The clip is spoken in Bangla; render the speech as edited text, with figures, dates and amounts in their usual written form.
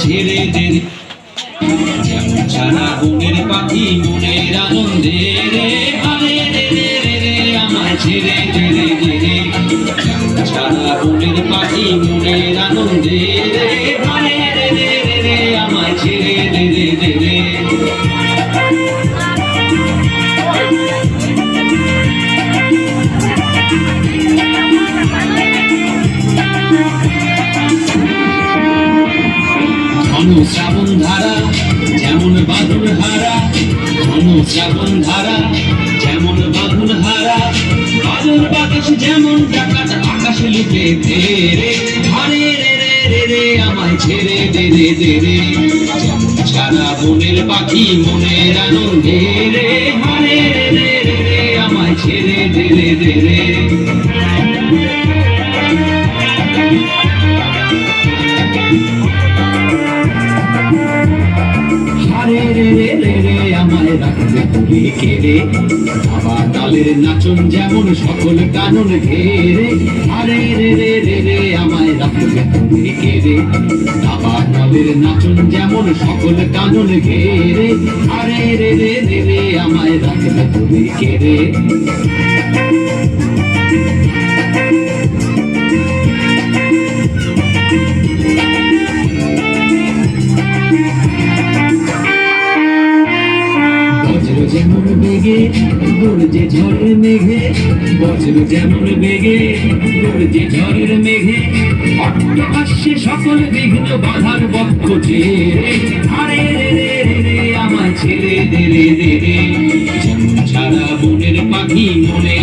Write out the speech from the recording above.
ছেড়ে দে রে, যেমন ছাড়া বনের পাখি মনের আনন্দে রে, আরে রে রে রে রে আমায় ছেড়ে দে রে দে রে, যেমন ছাড়া বনের পাখি মনের আনন্দে রে, আরে রে রে রে রে আমায় ছেড়ে দে রে দে রে। শ্রাবণ ধারা যেমন বাঁধন হারা, ঘন শ্রাবণ ধারা যেমন বাঁধন হারা, বাদল বাতাস যেমন ডাকাত আকাশে লুটে দে রে, আরে রে রে রে রে আমায় ছেড়ে দে রে দে রে, যেমন সারা বনের পাখি মনের আনন্দে রে, আরে রে রে রে রে আমায় ছেড়ে দে রে দে রে। আরে রে রে রে রে আমায় রাখবে তুমি কেড়ে, বাবা তালের নাচন যেমন সকল কানন ঘেরে, আরে রে রে রে রে আমায় রাখবে তুমি কেড়ে, বাবা তালের নাচন যেমন সকল কানন ঘেরে, আরে রে রে রে রে আমায় রাখবে তুমি কেড়ে। যেমন বেগে গর্জে ঝড়ের মেঘে, বজ্র যেমন বেগে গর্জে ঝড়ের মেঘে, অট্ট আসছে সকল বিঘ্ন বাধার বক্ষ ছেড়ে, আরে রে রে রে রে আমায় ছেড়ে দে রে দে রে, যেমন ছাড়া বনের পাখি মনে